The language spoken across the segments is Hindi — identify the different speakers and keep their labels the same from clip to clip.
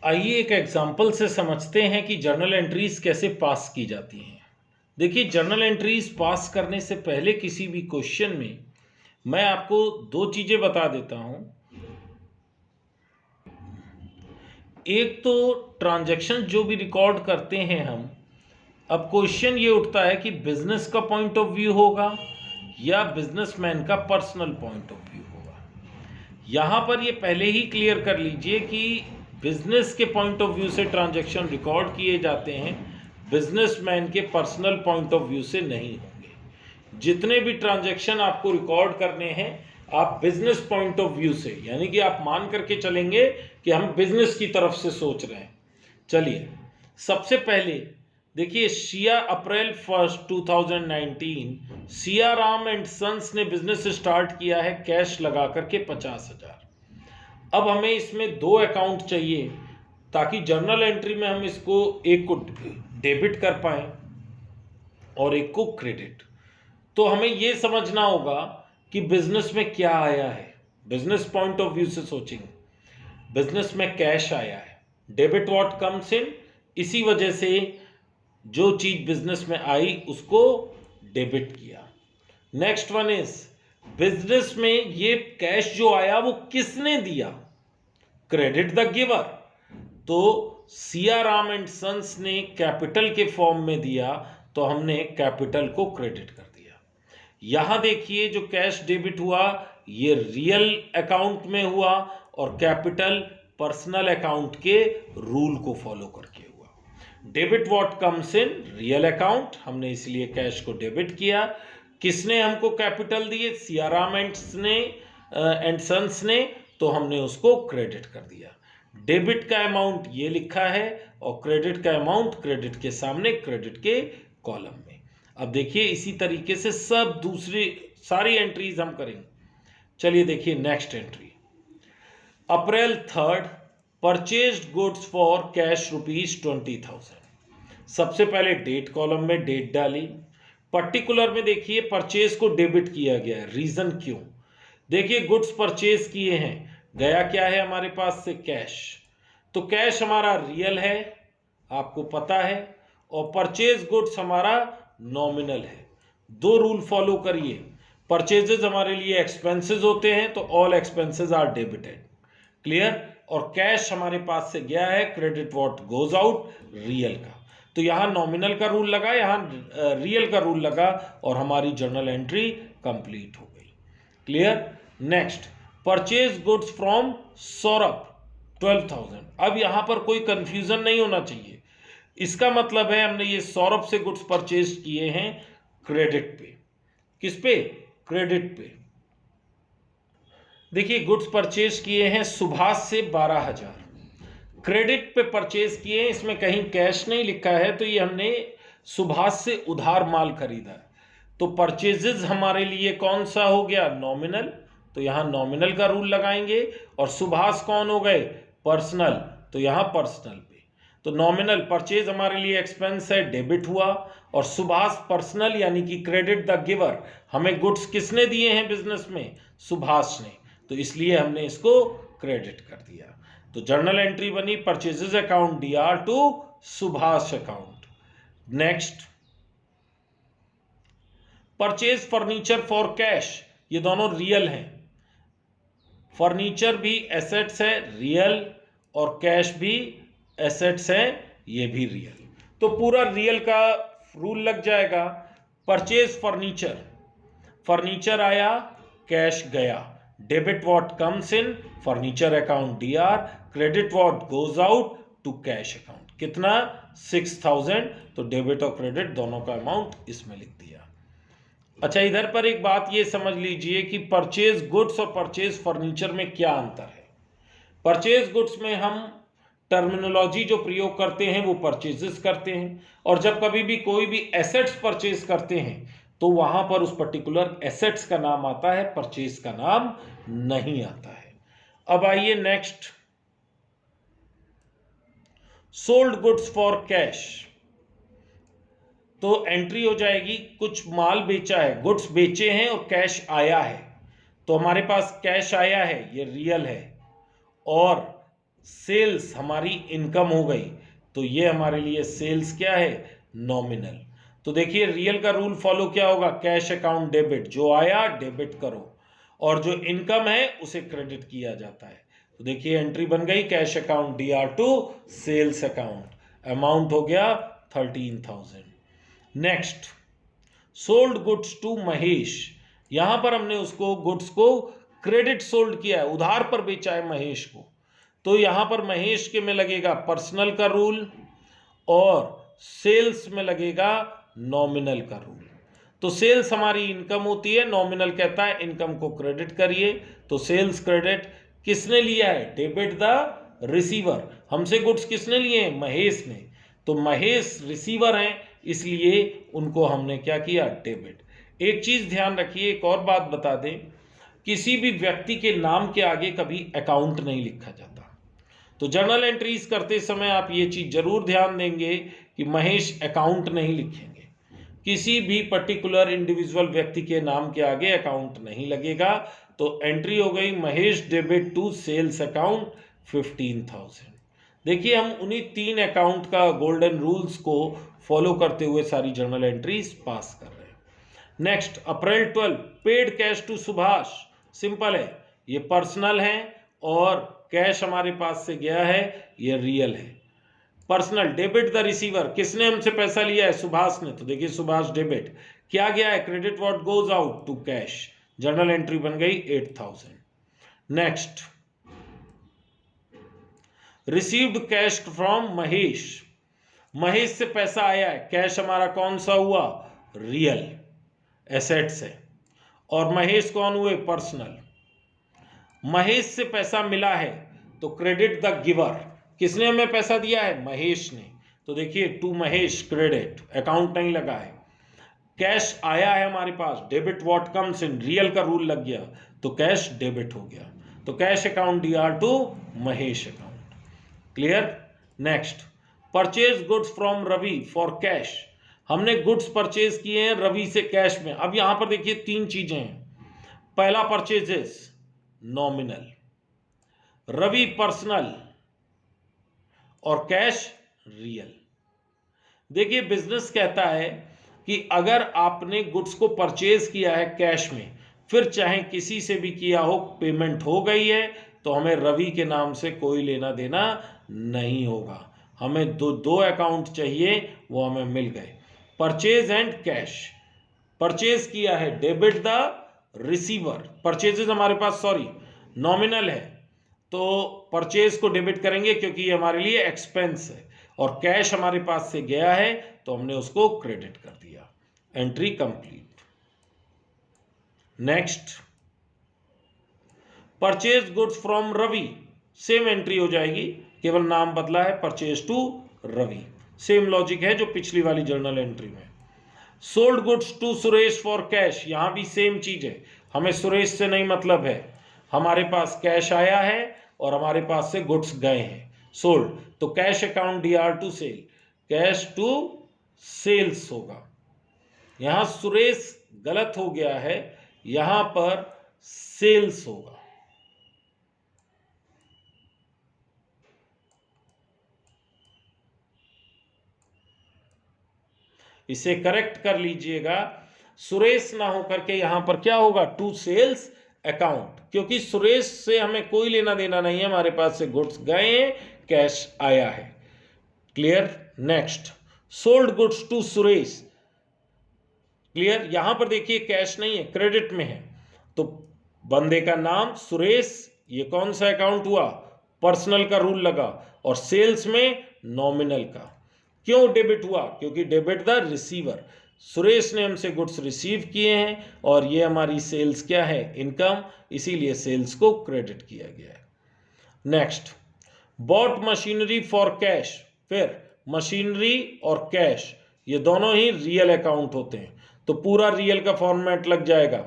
Speaker 1: आइए एक एग्जाम्पल से समझते हैं कि जर्नल एंट्रीज कैसे पास की जाती हैं। देखिए, जर्नल एंट्रीज पास करने से पहले किसी भी क्वेश्चन में मैं आपको दो चीज़ें बता देता हूं। एक तो ट्रांजैक्शन जो भी रिकॉर्ड करते हैं हम, अब क्वेश्चन ये उठता है कि बिजनेस का पॉइंट ऑफ व्यू होगा या बिजनेसमैन का पर्सनल पॉइंट ऑफ व्यू होगा। यहाँ पर ये पहले ही क्लियर कर लीजिए कि बिजनेस के पॉइंट ऑफ व्यू से ट्रांजैक्शन रिकॉर्ड किए जाते हैं, बिजनेसमैन के पर्सनल पॉइंट ऑफ व्यू से नहीं होंगे। जितने भी ट्रांजैक्शन आपको रिकॉर्ड करने हैं, आप बिजनेस पॉइंट ऑफ व्यू से, यानी कि आप मान करके चलेंगे कि हम बिजनेस की तरफ से सोच रहे हैं। चलिए, सबसे पहले देखिए, शिया अप्रैल 1 2019 सिया राम एंड सन्स ने बिजनेस स्टार्ट किया है कैश लगा करके 50,000। अब हमें इसमें दो अकाउंट चाहिए ताकि जर्नल एंट्री में हम इसको एक को डेबिट कर पाएं और एक को क्रेडिट। तो हमें यह समझना होगा कि बिजनेस में क्या आया है। बिजनेस पॉइंट ऑफ व्यू से सोचेंगे, बिजनेस में कैश आया है, डेबिट व्हाट कम्स इन, इसी वजह से जो चीज बिजनेस में आई उसको डेबिट किया। नेक्स्ट वन इज, बिजनेस में ये कैश जो आया वो किसने दिया, क्रेडिट द गिवर। तो सिया राम एंड सन्स ने कैपिटल के फॉर्म में दिया, तो हमने कैपिटल को क्रेडिट कर दिया। यहां देखिए, जो कैश डेबिट हुआ ये रियल अकाउंट में हुआ और कैपिटल पर्सनल अकाउंट के रूल को फॉलो करके हुआ। Debit what comes in real account, हमने इसलिए कैश को डेबिट किया। किसने हमको कैपिटल दिए, सिया राम एंड सन्स ने, तो हमने उसको क्रेडिट कर दिया। डेबिट का अमाउंट ये लिखा है और क्रेडिट का अमाउंट क्रेडिट के सामने क्रेडिट के कॉलम में। अब देखिए, इसी तरीके से सब दूसरी सारी एंट्रीज हम करेंगे। चलिए देखिए, next entry, April 3 purchased goods for cash ₹20,000। सबसे पहले डेट कॉलम में डेट डाली, पर्टिकुलर में देखिए परचेज को डेबिट किया गया है। रीजन क्यों, देखिए गुड्स परचेज किए हैं, गया क्या है हमारे पास से, कैश। तो कैश हमारा रियल है, आपको पता है, और परचेज गुड्स हमारा नॉमिनल है। दो रूल फॉलो करिए, परचेजेस हमारे लिए एक्सपेंसेस होते हैं तो all expenses are debited, clear. और कैश हमारे पास से गया है, credit what goes out, real का। तो यहां नॉमिनल का रूल लगा, यहां रियल का रूल लगा और हमारी जर्नल एंट्री कंप्लीट हो गई, clear. Next, purchase goods from Saurabh 12,000। अब यहां पर कोई कंफ्यूजन नहीं होना चाहिए, इसका मतलब है हमने ये सौरभ से गुड्स परचेज किए हैं क्रेडिट पे। किस पे, क्रेडिट पे। देखिए, गुड्स परचेज किए हैं सुभाष से 12,000, क्रेडिट पे परचेज किए हैं, इसमें कहीं कैश नहीं लिखा है, तो ये हमने सुभाष से उधार माल खरीदा है। तो परचेजेस हमारे लिए कौन सा हो गया, नॉमिनल, तो यहां नॉमिनल का रूल लगाएंगे। और सुभाष कौन हो गए, पर्सनल, तो यहां पर्सनल पे। तो नॉमिनल परचेज हमारे लिए एक्सपेंस है, डेबिट हुआ, और सुभाष पर्सनल यानी कि क्रेडिट द गिवर, हमें गुड्स किसने दिए हैं बिजनेस में, सुभाष ने, तो इसलिए हमने इसको क्रेडिट कर दिया। तो जर्नल एंट्री बनी purchases account DR to Subhash account. Next, purchase furniture for cash, ये दोनों रियल हैं, फर्नीचर भी एसेट्स है रियल और कैश भी एसेट्स है, ये भी रियल। तो पूरा रियल का रूल लग जाएगा। परचेज फर्नीचर, फर्नीचर आया, कैश गया, debit what comes in, furniture account DR, credit what goes out to cash account. कितना, 6,000, तो डेबिट और क्रेडिट दोनों का अमाउंट इसमें लिख दिया। अच्छा, इधर पर एक बात ये समझ लीजिए कि परचेज गुड्स और परचेज फर्नीचर में क्या अंतर है। परचेज गुड्स में हम टर्मिनोलॉजी जो प्रयोग करते हैं वो परचेजेस करते हैं, और जब कभी भी कोई भी एसेट्स परचेज करते हैं तो वहां पर उस पर्टिकुलर एसेट्स का नाम आता है, परचेज का नाम नहीं आता है। अब आइए next, sold goods for cash, तो एंट्री हो जाएगी, कुछ माल बेचा है, गुड्स बेचे हैं और कैश आया है, तो हमारे पास कैश आया है, ये रियल है, और सेल्स हमारी इनकम हो गई, तो ये हमारे लिए सेल्स क्या है, नॉमिनल। तो देखिए रियल का रूल फॉलो क्या होगा, कैश अकाउंट डेबिट, जो आया डेबिट करो और जो इनकम है उसे क्रेडिट किया जाता है। तो देखिए एंट्री बन गई cash account DR to sales account, amount हो गया 13,000। Next, sold goods to Mahesh, यहां पर हमने उसको गुड्स को क्रेडिट सोल्ड किया है, उधार पर बेचा है महेश को, तो यहां पर महेश के में लगेगा पर्सनल का रूल और सेल्स में लगेगा नॉमिनल का रूल। तो सेल्स हमारी इनकम होती है, नॉमिनल कहता है इनकम को क्रेडिट करिए, तो सेल्स क्रेडिट किसने लिया है, डेबिट द रिसीवर, हमसे गुड्स किसने लिए हैं, महेश ने, तो महेश रिसीवर हैं इसलिए उनको हमने क्या किया, डेबिट। एक चीज ध्यान रखिए, एक और बात बता दें, किसी भी व्यक्ति के नाम के आगे कभी अकाउंट नहीं लिखा जाता, तो जर्नल एंट्रीज करते समय आप ये चीज जरूर ध्यान देंगे कि महेश अकाउंट नहीं लिखेंगे, किसी भी पर्टिकुलर इंडिविजुअल व्यक्ति के नाम के आगे अकाउंट नहीं लगेगा। तो एंट्री हो गई Mahesh debit to sales account 15,000। देखिए हम उन्हीं 3 अकाउंट का गोल्डन रूल्स को फॉलो करते हुए सारी जर्नल एंट्रीज पास कर रहे हैं। Next, April 12 paid cash to Subhash, simple है, ये पर्सनल है और कैश हमारे पास से गया है, ये रियल है। पर्सनल, डेबिट द रिसीवर, किसने हमसे पैसा लिया है, सुभाष ने, तो देखिए सुभाष डेबिट, क्या गया है, credit what goes out to cash, journal entry बन गई 8,000। Next, received cash from Mahesh, Mahesh से पैसा आया है, कैश हमारा कौन सा हुआ, रियल एसेट्स है, और महेश कौन हुए, पर्सनल। महेश से पैसा मिला है तो क्रेडिट द गिवर, किसने हमें पैसा दिया है, महेश ने, तो देखिए टू महेश क्रेडिट, अकाउंट नहीं लगा है। कैश आया है हमारे पास, debit what comes in, real का रूल लग गया तो कैश डेबिट हो गया, तो cash account DR to Mahesh account, clear. Next, purchase goods from Ravi for cash, हमने गुड्स परचेज किए हैं रवि से कैश में। अब यहां पर देखिए 3 चीजें हैं, पहला परचेजेस नॉमिनल, रवि पर्सनल और कैश रियल। देखिए बिजनेस कहता है कि अगर आपने गुड्स को परचेज किया है कैश में, फिर चाहे किसी से भी किया हो, पेमेंट हो गई है, तो हमें रवि के नाम से कोई लेना देना नहीं होगा, हमें दो अकाउंट चाहिए, वो हमें मिल गए, परचेज एंड कैश। परचेज किया है, डेबिट द रिसीवर, परचेजेस हमारे पास सॉरी नॉमिनल है, तो परचेज को डेबिट करेंगे क्योंकि ये हमारे लिए एक्सपेंस है, और कैश हमारे पास से गया है तो हमने उसको क्रेडिट कर दिया, entry complete. Next, purchase goods from Ravi, same entry हो जाएगी, केवल नाम बदला है, purchase to Ravi, same logic है जो पिछली वाली जर्नल एंट्री में। Sold goods to Suresh for cash, यहां भी सेम चीज है, हमें सुरेश से नहीं मतलब है, हमारे पास कैश आया है और हमारे पास से गुड्स गए हैं, सोल्ड, तो cash account DR to sale, cash to sales होगा। यहां सुरेश गलत हो गया है, यहां पर सेल्स होगा, इसे करेक्ट कर लीजिएगा, सुरेश ना होकर के यहां पर क्या होगा, टू सेल्स अकाउंट, क्योंकि सुरेश से हमें कोई लेना देना नहीं है, हमारे पास से गुड्स गए हैं, कैश आया है, clear. Next, sold goods to Suresh, clear, यहां पर देखिए कैश नहीं है, क्रेडिट में है, तो बंदे का नाम सुरेश, ये कौन सा अकाउंट हुआ, पर्सनल का रूल लगा, और सेल्स में नॉमिनल का, क्यों डेबिट हुआ, क्योंकि डेबिट द रिसीवर, सुरेश ने हमसे गुड्स रिसीव किए हैं और ये हमारी सेल्स क्या है, इनकम, इसीलिए सेल्स को क्रेडिट किया गया है। Next, bought machinery for cash, फिर मशीनरी और कैश ये दोनों ही रियल अकाउंट होते हैं, तो पूरा रियल का फॉर्मेट लग जाएगा,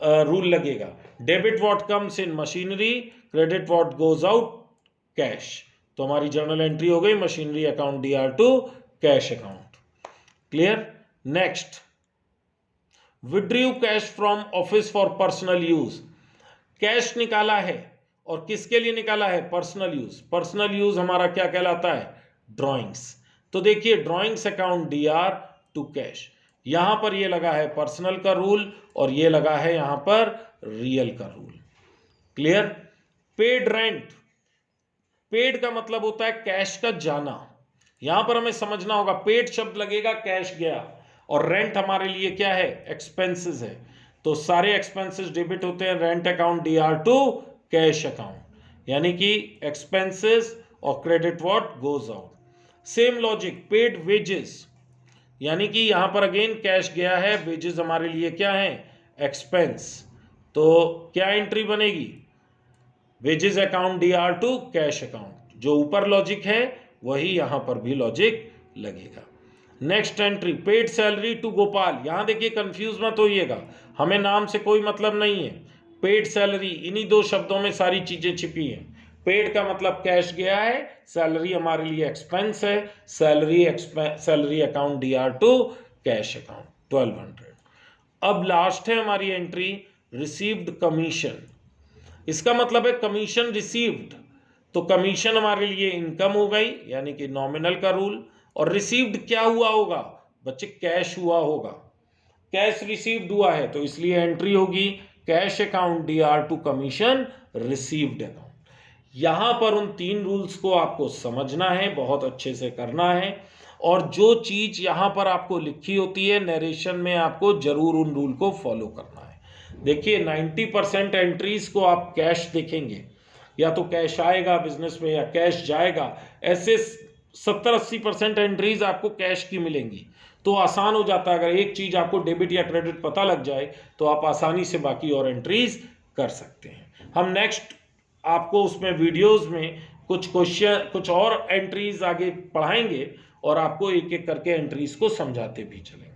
Speaker 1: रूल लगेगा, debit what comes in machinery, credit what goes out cash, तो हमारी जर्नल एंट्री हो गई machinery account DR to cash account, clear. Next, withdrew cash from office for personal use, cash निकाला है और किसके लिए निकाला है? Personal use. पर्सनल यूज हमारा क्या कहलाता है? ड्रॉइंग्स। तो देखिए drawings account DR to cash, यहां पर ये लगा है पर्सनल का रूल और ये लगा है यहां पर रियल का rule. Clear? Paid rent, paid का मतलब होता है कैश का जाना। यहां पर हमें समझना होगा पेड शब्द लगेगा कैश गया, और रेंट हमारे लिए क्या है? एक्सपेंसेस है। तो सारे एक्सपेंसेस डेबिट होते हैं rent account DR to cash account, यानी कि एक्सपेंसेस और credit what goes out. Same logic paid wages, यानी कि यहां पर अगेन कैश गया है, वेजेस हमारे लिए क्या है? एक्सपेंस। तो क्या एंट्री बनेगी? Wages account DR to cash account. जो ऊपर लॉजिक है वही यहां पर भी लॉजिक लगेगा। Next entry paid salary to Gopal. यहां देखिए कंफ्यूज मत होइएगा, हमें नाम से कोई मतलब नहीं है। पेड सैलरी इन्हीं दो शब्दों में सारी चीजें छिपी हैं। पेड का मतलब कैश गया है, सैलरी हमारे लिए एक्सपेंस है, salary account DR to cash account 1200। अब लास्ट है हमारी एंट्री रिसीव्ड कमीशन। इसका मतलब है कमीशन रिसीव्ड, तो कमीशन हमारे लिए इनकम हो गई, यानी कि नॉमिनल का रूल। और रिसीव्ड क्या हुआ होगा बच्चे? कैश हुआ होगा, कैश रिसीव्ड हुआ है, तो इसलिए एंट्री होगी cash account DR to commission received account. यहां पर उन तीन रूल्स को आपको समझना है, बहुत अच्छे से करना है, और जो चीज यहां पर आपको लिखी होती है नरेशन में आपको जरूर उन रूल को फॉलो करना है। देखिए 90% एंट्रीज को आप कैश देखेंगे, या तो कैश आएगा बिजनेस में या कैश जाएगा, ऐसे 70-80% एंट्रीज आपको कैश की मिलेंगी। तो आसान हो जाता है, अगर एक चीज आपको डेबिट या क्रेडिट पता लग जाए तो आप आसानी से बाकी और एंट्रीज कर सकते हैं। हम नेक्स्ट आपको उसमें वीडियोस में कुछ क्वेश्चन, कुछ और एंट्रीज आगे पढ़ाएंगे और आपको एक एक करके एंट्रीज को समझाते भी चलेंगे।